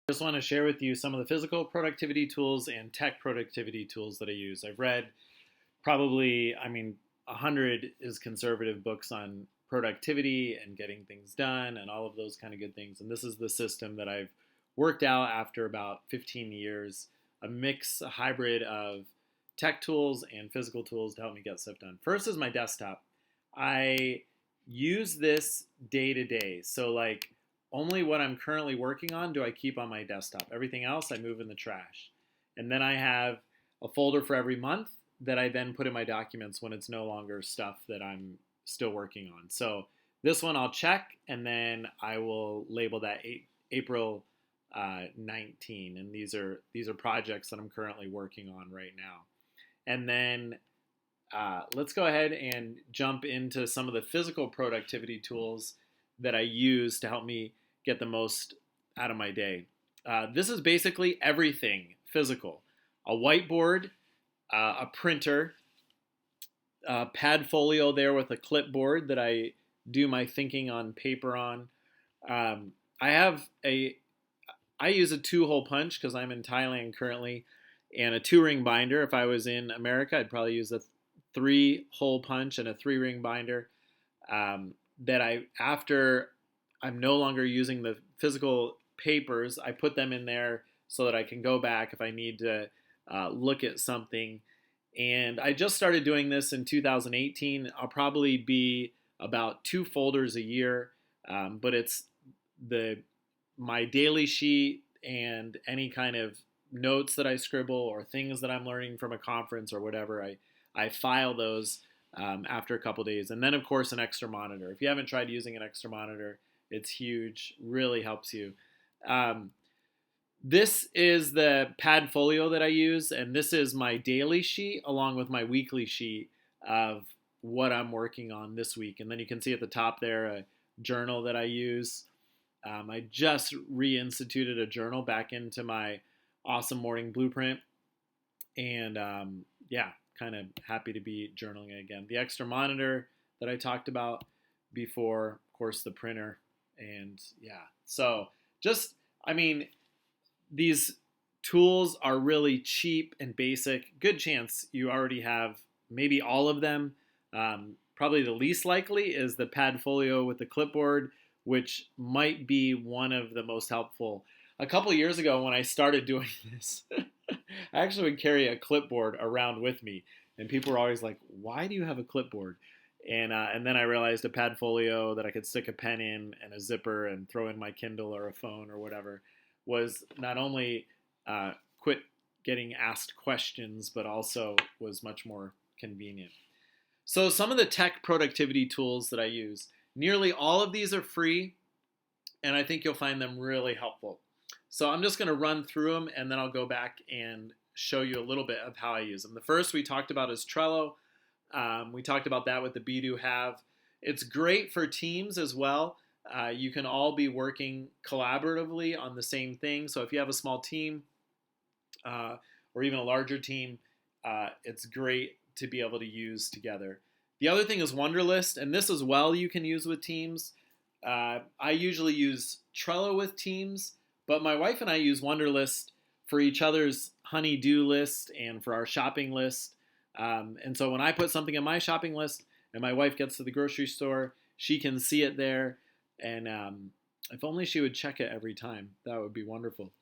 Just want to share with you some of the physical productivity tools and tech productivity tools that I use. I've read probably, 100 is conservative books on productivity and getting things done and all of those kind of good things. And this is the system that I've worked out after about 15 years, a hybrid of tech tools and physical tools to help me get stuff done. First is my desktop. I use this day to day. So, like, only what I'm currently working on do I keep on my desktop. Everything else I move in the trash. And then I have a folder for every month that I then put in my documents when it's no longer stuff that I'm still working on. So this one I'll check, and then I will label that April 19. And these are projects that I'm currently working on right now. And then let's go ahead and jump into some of the physical productivity tools that I use to help me get the most out of my day. This is basically everything physical: a whiteboard, a printer, a Padfolio there with a clipboard that I do my thinking on paper on. I have I use a 2-hole punch because I'm in Thailand currently, and a 2-ring binder. If I was in America, I'd probably use a 3-hole punch and a 3-ring binder. After I'm no longer using the physical papers, I put them in there so that I can go back if I need to look at something. And I just started doing this in 2018. I'll probably be about 2 folders a year, but it's my daily sheet and any kind of notes that I scribble or things that I'm learning from a conference or whatever. I file those after a couple days. And then, of course, an extra monitor. If you haven't tried using an extra monitor, it's huge, really helps you. This is the Padfolio that I use, and this is my daily sheet along with my weekly sheet of what I'm working on this week. And then you can see at the top there a journal that I use. I just reinstituted a journal back into my Awesome Morning Blueprint, and kind of happy to be journaling again. The extra monitor that I talked about before, of course, the printer, and so these tools are really cheap and basic. Good chance you already have maybe all of them. Probably the least likely is the Padfolio with the clipboard, which might be one of the most helpful. A couple years ago when I started doing this, I actually would carry a clipboard around with me, and people were always like, "Why do you have a clipboard?" And then I realized a Padfolio that I could stick a pen in and a zipper and throw in my Kindle or a phone or whatever was not only quit getting asked questions, but also was much more convenient. So some of the tech productivity tools that I use, nearly all of these are free, and I think you'll find them really helpful. So I'm just going to run through them, and then I'll go back and show you a little bit of how I use them. The first we talked about is Trello. We talked about that with the Be Do Have. It's great for teams as well. You can all be working collaboratively on the same thing. So if you have a small team or even a larger team, it's great to be able to use together. The other thing is Wunderlist, and this as well you can use with teams. I usually use Trello with teams, but my wife and I use Wunderlist for each other's honey-do list and for our shopping list. And so when I put something in my shopping list and my wife gets to the grocery store, she can see it there. And if only she would check it every time, that would be wonderful.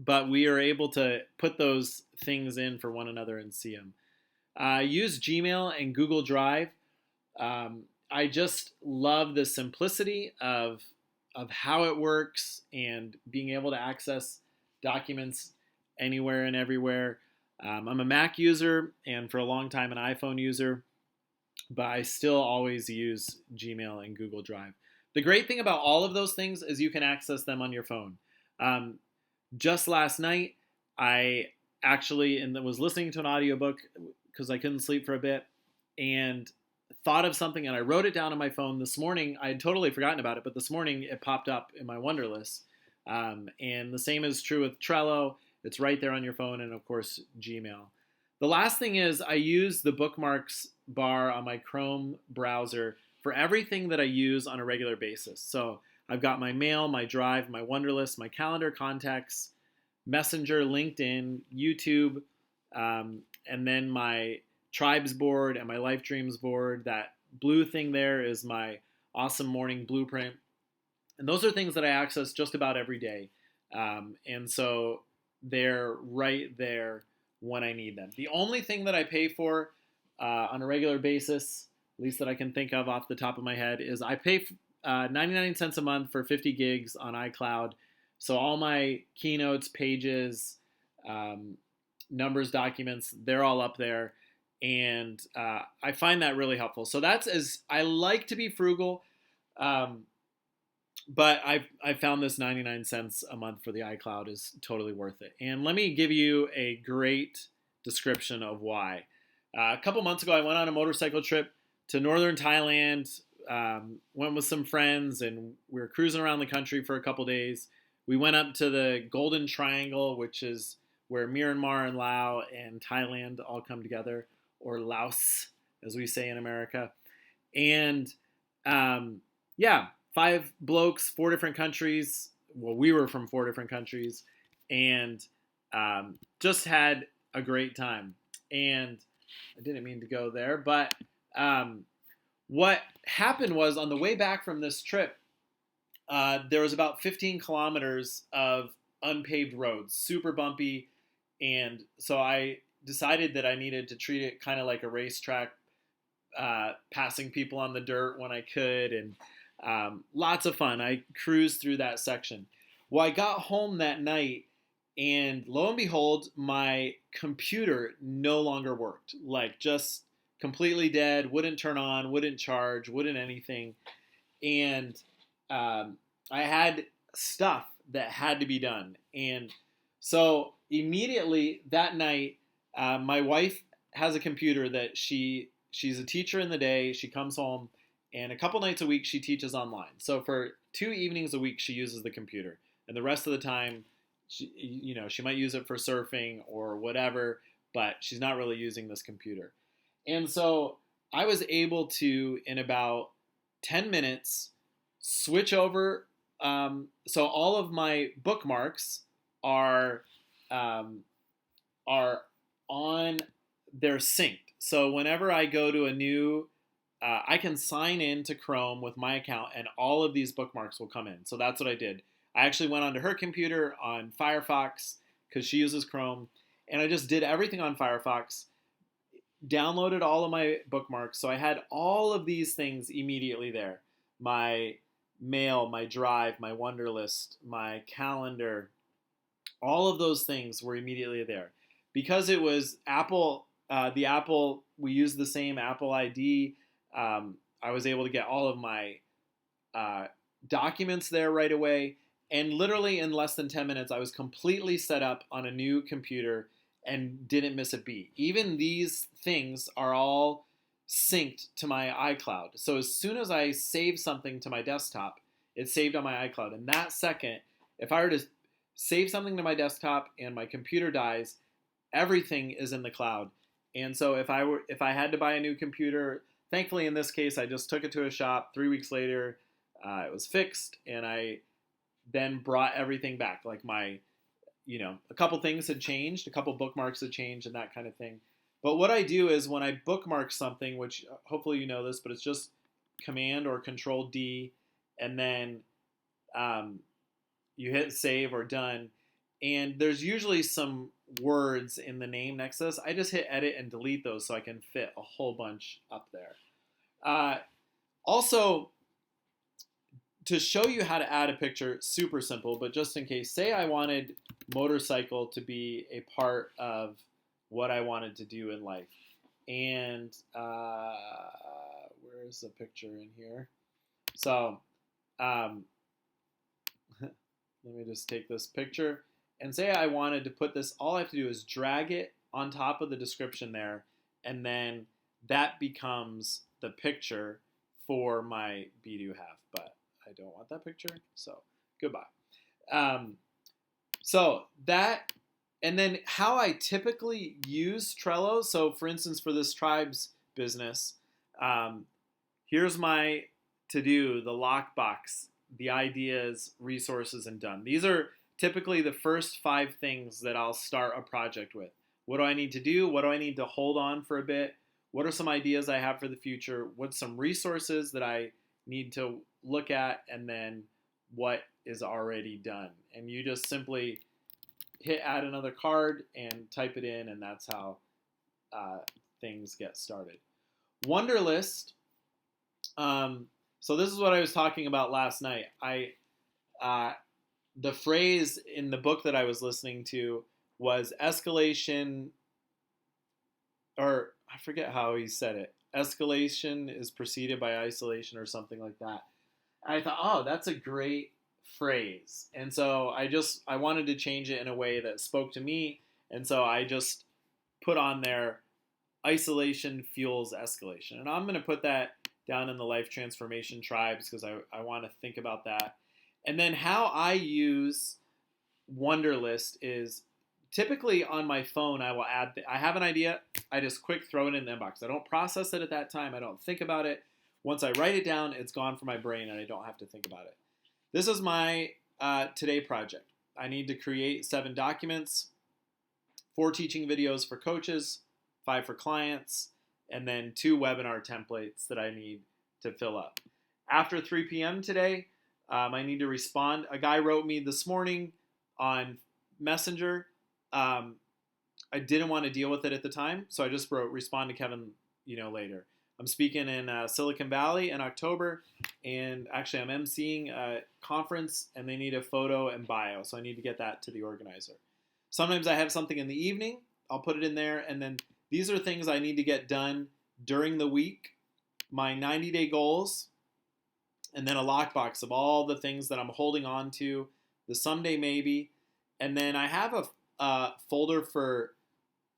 But we are able to put those things in for one another and see them. Use Gmail and Google Drive. I just love the simplicity of how it works and being able to access documents anywhere and everywhere. I'm a Mac user and for a long time an iPhone user, but I still always use Gmail and Google Drive. The great thing about all of those things is you can access them on your phone. Just last night, I actually was listening to an audiobook because I couldn't sleep for a bit and thought of something, and I wrote it down on my phone this morning. I had totally forgotten about it, but this morning it popped up in my Wunderlist. And the same is true with Trello. It's right there on your phone, and of course, Gmail. The last thing is I use the bookmarks bar on my Chrome browser for everything that I use on a regular basis. So I've got my mail, my drive, my Wunderlist, my calendar, contacts, Messenger, LinkedIn, YouTube, and then my tribes board and my life dreams board. That blue thing there is my awesome morning blueprint. And those are things that I access just about every day. And so they're right there when I need them. The only thing that I pay for on a regular basis, at least that I can think of off the top of my head, is I pay 99 cents a month for 50 gigs on iCloud. So all my keynotes, pages, numbers, documents, they're all up there. And I find that really helpful. So I like to be frugal. But I found this 99 cents a month for the iCloud is totally worth it. And let me give you a great description of why. A couple months ago, I went on a motorcycle trip to northern Thailand, went with some friends, and we were cruising around the country for a couple days. We went up to the Golden Triangle, which is where Myanmar and Laos and Thailand all come together, or Laos, as we say in America. And yeah, 5 blokes, 4 different countries. Well, we were from 4 different countries, and just had a great time. And I didn't mean to go there, but what happened was on the way back from this trip, there was about 15 kilometers of unpaved roads, super bumpy, and so I decided that I needed to treat it kind of like a racetrack, passing people on the dirt when I could, and lots of fun. I cruised through that section. Well, I got home that night, and lo and behold, my computer no longer worked. Like, just completely dead, wouldn't turn on, wouldn't charge, wouldn't anything. And I had stuff that had to be done. And so immediately that night, my wife has a computer that she's a teacher in the day. She comes home, and a couple nights a week she teaches online. So for 2 evenings a week she uses the computer, and the rest of the time she might use it for surfing or whatever, but she's not really using this computer. And so I was able to, in about 10 minutes, switch over. So all of my bookmarks are on, they're synced. So whenever I go to a new, I can sign in to Chrome with my account, and all of these bookmarks will come in. So that's what I did. I actually went onto her computer on Firefox because she uses Chrome, and I just did everything on Firefox, downloaded all of my bookmarks. So I had all of these things immediately there. My mail, my drive, my Wunderlist, my calendar, all of those things were immediately there. Because it was Apple, we used the same Apple ID. I was able to get all of my documents there right away. And literally in less than 10 minutes, I was completely set up on a new computer and didn't miss a beat. Even these things are all synced to my iCloud. So as soon as I save something to my desktop, it's saved on my iCloud. And that second, if I were to save something to my desktop and my computer dies, everything is in the cloud. And so if I had to buy a new computer, thankfully in this case, I just took it to a shop. 3 weeks later, it was fixed, and I then brought everything back. Like a couple things had changed, a couple bookmarks had changed, and that kind of thing. But what I do is when I bookmark something, which hopefully you know this, but it's just Command or Control D, and then you hit save or done, and there's usually some words in the name next to this. I just hit edit and delete those so I can fit a whole bunch up there. Also, to show you how to add a picture, super simple, but just in case, say I wanted motorcycle to be a part of what I wanted to do in life. And where's the picture in here? So let me just take this picture. And say I wanted to put this, all I have to do is drag it on top of the description there, and then that becomes the picture for my Be-Do have. But I don't want that picture, so goodbye. So that, and then how I typically use Trello. So for instance, for this tribes business, here's my to-do, the lockbox the ideas, resources, and done. These are typically the first 5 things that I'll start a project with. What do I need to do? What do I need to hold on for a bit? What are some ideas I have for the future? What's some resources that I need to look at? And then what is already done? And you just simply hit add another card and type it in, and that's how things get started. Wunderlist. So this is what I was talking about last night. The phrase in the book that I was listening to was escalation, or I forget how he said it. Escalation is preceded by isolation or something like that. I thought, oh, that's a great phrase. And so I wanted to change it in a way that spoke to me. And so I just put on there, isolation fuels escalation. And I'm going to put that down in the Life Transformation Tribes because I want to think about that. And then how I use Wunderlist is typically on my phone, I will add, I have an idea, I just quick throw it in the inbox. I don't process it at that time. I don't think about it. Once I write it down, it's gone from my brain and I don't have to think about it. This is my today project. I need to create 7 documents, 4 teaching videos for coaches, 5 for clients, and then 2 webinar templates that I need to fill up. After 3 p.m. today, I need to respond. A guy wrote me this morning on Messenger. I didn't want to deal with it at the time, so I just wrote, respond to Kevin, later. I'm speaking in Silicon Valley in October, and actually I'm emceeing a conference, and they need a photo and bio, so I need to get that to the organizer. Sometimes I have something in the evening. I'll put it in there, and then these are things I need to get done during the week, my 90-day goals, and then a lockbox of all the things that I'm holding on to, the someday maybe, and then I have a folder for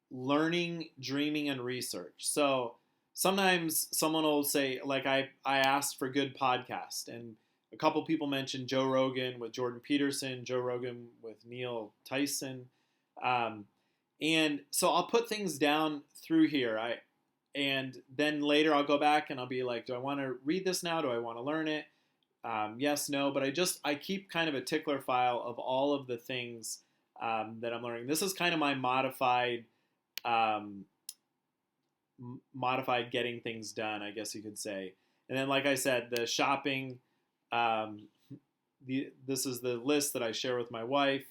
learning, dreaming, and research. So sometimes someone will say, like I asked for good podcast, and a couple people mentioned Joe Rogan with Jordan Peterson, Joe Rogan with Neil Tyson, and so I'll put things down through here. And then later I'll go back and I'll be like, do I want to read this now? Do I want to learn it? Yes, no, but I keep kind of a tickler file of all of the things that I'm learning. This is kind of my modified getting things done, I guess you could say. And then, like I said, the shopping, this is the list that I share with my wife.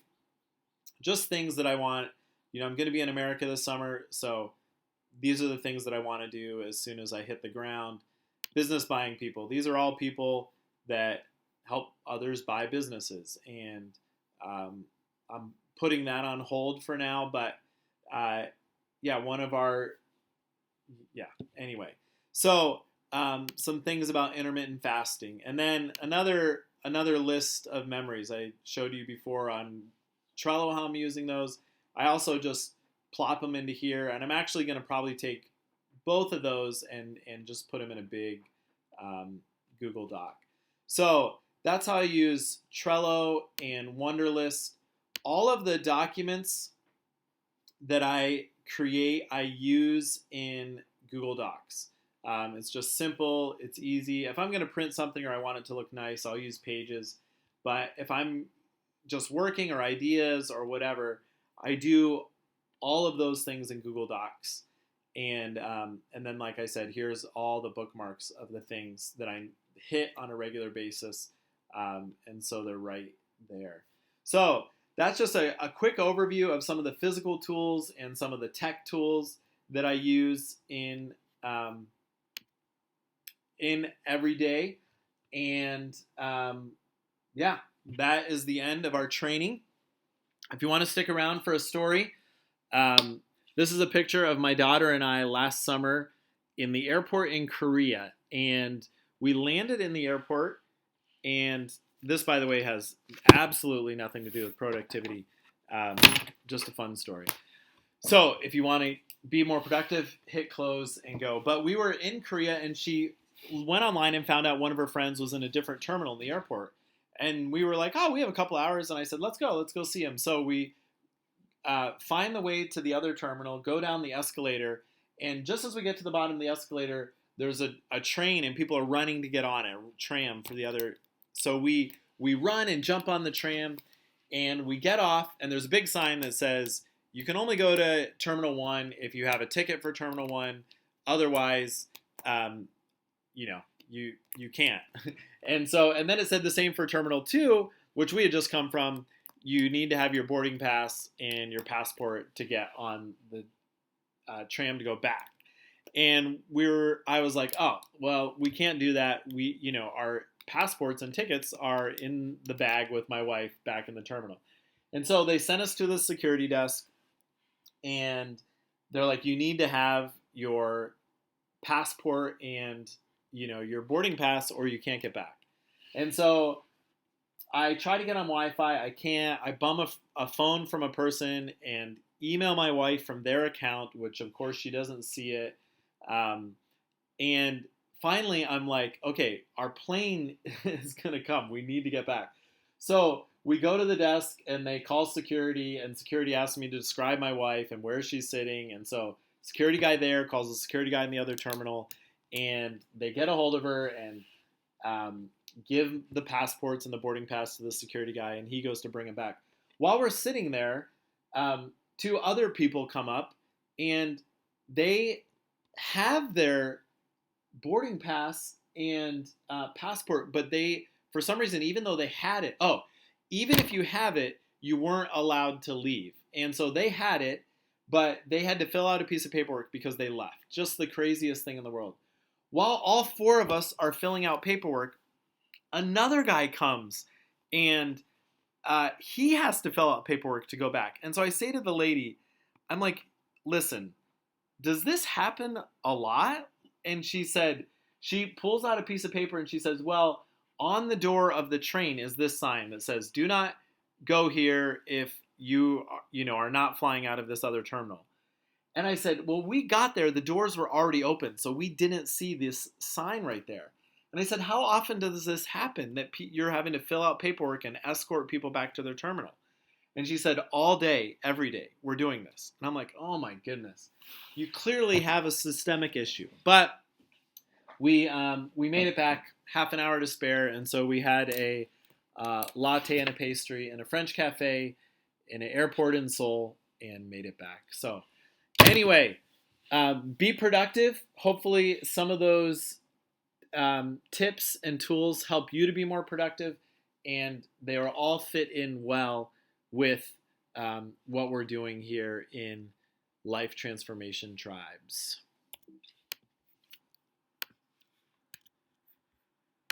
Just things that I want. I'm going to be in America this summer, so these are the things that I want to do as soon as I hit the ground. Business buying people. These are all people that help others buy businesses. And I'm putting that on hold for now, but anyway. So some things about intermittent fasting. And then another list of memories. I showed you before on Trello how I'm using those. I also just plop them into here, and I'm actually going to probably take both of those and just put them in a big Google Doc. So that's how I use Trello and Wunderlist. All of the documents that I create, I use in Google Docs. It's just simple. It's easy. If I'm going to print something or I want it to look nice, I'll use Pages. But if I'm just working or ideas or whatever, I do all of those things in Google Docs. And then, like I said, here's all the bookmarks of the things that I hit on a regular basis. And so they're right there. So that's just a quick overview of some of the physical tools and some of the tech tools that I use in every day. And that is the end of our training. If you want to stick around for a story, this is a picture of my daughter and I last summer in the airport in Korea. And we landed in the airport, and this, by the way, has absolutely nothing to do with productivity. Just a fun story. So if you want to be more productive, hit close and go. But we were in Korea, and she went online and found out one of her friends was in a different terminal in the airport. And we were like, oh, we have a couple hours. And I said, let's go see him. So we find the way to the other terminal, go down the escalator. And just as we get to the bottom of the escalator, there's a train, and people are running to get on it, a tram for the other So we run and jump on the tram, and we get off, and there's a big sign that says you can only go to Terminal 1 if you have a ticket for Terminal 1. Otherwise, um, you can't. And then it said the same for Terminal 2, which we had just come from. You need to have your boarding pass and your passport to get on the tram to go back. And I was like, oh, well, we can't do that. Our passports and tickets are in the bag with my wife back in the terminal. And so they sent us to the security desk, and they're like, you need to have your passport and, your boarding pass, or you can't get back. And so I try to get on Wi-Fi. I can't. I bum a phone from a person and email my wife from their account, which of course she doesn't see it. And finally, I'm like, okay, our plane is going to come. We need to get back. So we go to the desk, and they call security, and security asks me to describe my wife and where she's sitting. And so security guy there calls the security guy in the other terminal, and they get a hold of her and give the passports and the boarding pass to the security guy, and he goes to bring it back. While we're sitting there, two other people come up, and they have their boarding pass and passport, but they, for some reason, even though they had it, even if you have it, you weren't allowed to leave. And so they had it, but they had to fill out a piece of paperwork because they left. Just the craziest thing in the world. While all four of us are filling out paperwork, another guy comes, and he has to fill out paperwork to go back. And so I say to the lady, I'm like, listen, does this happen a lot? And she pulls out a piece of paper and she says, well, on the door of the train is this sign that says, do not go here if you are not flying out of this other terminal. And I said, well, we got there, the doors were already open, so we didn't see this sign right there. And I said, how often does this happen that you're having to fill out paperwork and escort people back to their terminal? And she said, all day, every day, we're doing this. And I'm like, oh my goodness. You clearly have a systemic issue. But we made it back, half an hour to spare, and so we had a latte and a pastry in a French cafe in an airport in Seoul and made it back. So anyway, be productive. Hopefully some of those tips and tools help you to be more productive, and they are all fit in well with what we're doing here in Life Transformation Tribes.